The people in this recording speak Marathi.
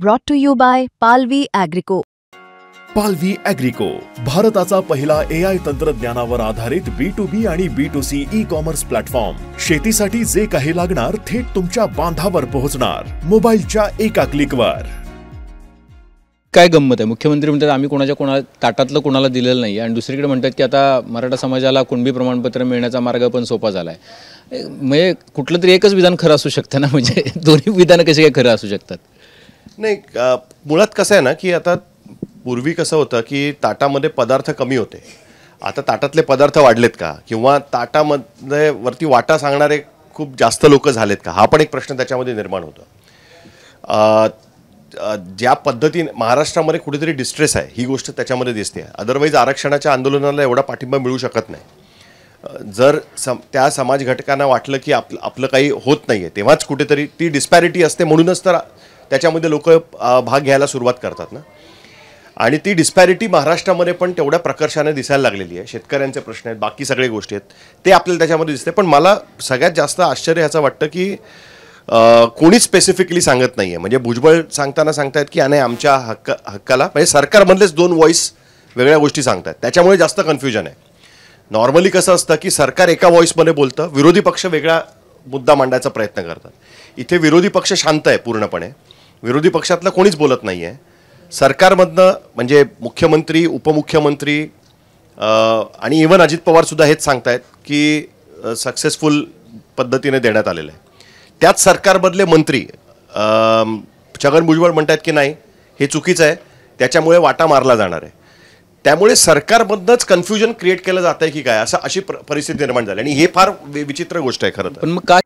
Brought to you by Palvi Agrico. पालवी ॲग्रिको, भारताचा पहिला AI तंत्रज्ञानावर आधारित B2B आणि B2C ई-कॉमर्स प्लॅटफॉर्म. शेतीसाठी जे काही लागणार थेट तुमच्या बांधावर पोहोचणार, मोबाईलच्या एका क्लिकवर. काय गंमत आहे, मुख्यमंत्री म्हणतात आम्ही कोणाला ताटातलं कोणाला दिलेलं नाही आणि दुसरीकडे म्हणतात की आता मराठा समाजाला कुणबी प्रमाणपत्र मिळण्याचा मार्ग पण सोपा झाला आहे. म्हणजे कुठलं तरी एकच विधान खरं असू शकतं ना, म्हणजे दोन्ही विधानं कसे काय खरं असू शकतात? नाही, मुळात कसं आहे ना की आता पूर्वी कसं होतं की ताटामध्ये पदार्थ कमी होते, आता ताटातले पदार्थ वाढलेत का, किंवा ताटामध्ये वरती वाटा सांगणारे खूप जास्त लोक झालेत का, हा पण एक प्रश्न त्याच्यामध्ये निर्माण होतो. ज्या पद्धतीने महाराष्ट्रामध्ये कुठेतरी डिस्ट्रेस आहे ही गोष्ट त्याच्यामध्ये दिसते. अदरवाईज आरक्षणाच्या आंदोलनाला एवढा पाठिंबा मिळू शकत नाही. जर त्या समाज घटकांना वाटलं की आपलं काही होत नाही आहे तेव्हाच कुठेतरी ती डिस्पॅरिटी असते, म्हणूनच तर त्याच्यामध्ये लोक भाग घ्यायला सुरुवात करतात ना. आणि ती डिस्पॅरिटी महाराष्ट्रामध्ये पण तेवढ्या प्रकर्षाने दिसायला लागलेली आहे. शेतकऱ्यांचे प्रश्न आहेत, बाकी सगळे गोष्टी आहेत, ते आपल्याला त्याच्यामध्ये दिसते. पण मला सगळ्यात जास्त आश्चर्य ह्याचं वाटतं की कोणीच स्पेसिफिकली सांगत नाही आहे. म्हणजे भुजबळ सांगताना सांगतायत की आणि आमच्या हक्काला, म्हणजे सरकारमधलेच दोन व्हॉईस वेगळ्या गोष्टी सांगतात, त्याच्यामुळे जास्त कन्फ्युजन आहे. नॉर्मली कसं असतं की सरकार एका व्हॉईसमध्ये बोलतं, विरोधी पक्ष वेगळा मुद्दा मांडायचा प्रयत्न करतात. इथे विरोधी पक्ष शांत आहे पूर्णपणे, विरोधी पक्षातलं कोणीच बोलत नाही आहे. सरकारमधनं म्हणजे मुख्यमंत्री, उपमुख्यमंत्री आणि इव्हन अजित पवारसुद्धा हेच सांगतायत की सक्सेसफुल पद्धतीने देण्यात आलेलं आहे. त्याच सरकारमधले मंत्री छगन भुजबळ म्हणतात की नाही हे चुकीचं आहे, त्याच्यामुळे वाटा मारला जाणार आहे. त्यामुळे सरकारमधनंच कन्फ्युजन क्रिएट केलं जात आहे की काय, अशी परिस्थिती निर्माण झाली आणि हे फार विचित्र गोष्ट आहे खरं तर. पण मग काय